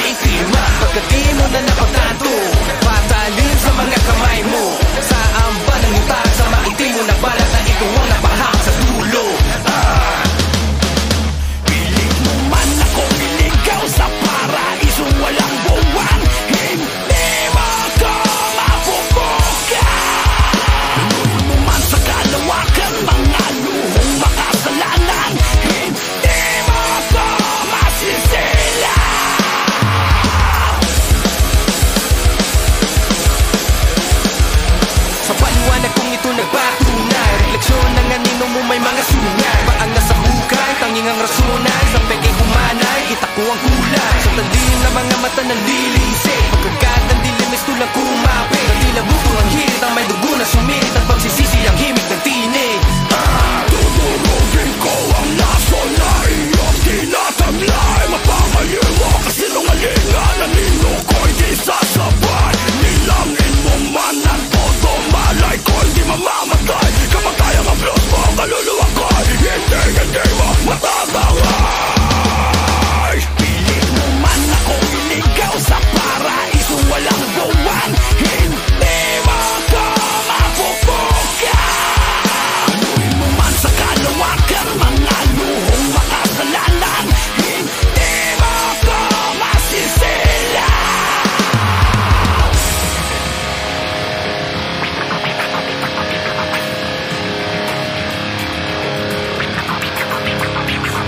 maitima. Pagkat di mo na napagtanto, patalim sa mga kamay mo. Saan ba nang yutak sa maitim mo na balat na ikaw ang napahak sa dulo? Pilit mo man ako iligaw sa paraiso walang buwan. Hindi mo ako mapupuka. Pinuhin mo man sa kalawakan mga luhong makasalanan. Hindi mo ako masisila. Sa paliwanag kong ito nagpatunay, refleksyon ng anino mo may mga sungay. Paang nasa hukay, tanging ang rasunan. Sa peke humanay, kita ko ang kulay. Sa talim na mga mata ng lilisik, pagkagat ng dilimis tulang kumapit. Sa tila buto ang hirit, ang may dugo na sumirit. Ang pagsisisi ang himig ng tinig. Tuturugin ko ang laso na iyong tinatamlay. Mapangaliwa kasi nungalingan na nino ko'y di sasabay. Nilangin mo man ang todo, malay ko'y di mamamatay. Kapatay ang ablos mo, ang kaluluwa ko'y hindi mo matatangay. Pilit mo man ako iligaw sa paraiso walang buwan. Hindi mo ako mapupuka. Pinuhin mo man sa kalawakan mga luhong makasalanan. Hindi mo ako masisila.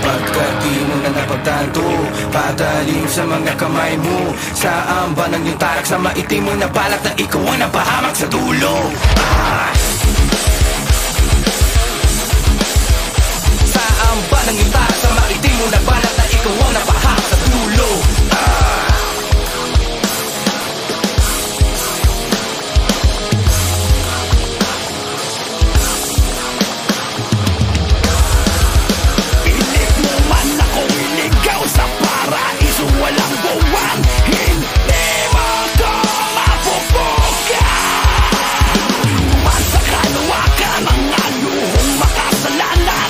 Pagkat di mo na napagtanto, patalim sa mga kamay mo. Saan ba nang yung tarak sa maitim mo na balak na ikaw ang napahamak sa dulo? Saan ba nang yung tarak sa maitim mo na balak na ikaw ang napahamak sa dulo? Pilit mo man ako iligaw sa paraiso walang buwan. Hindi mo ako mapupuka. Pinuhin mo man sa kalawakan mga luhong makasalanan.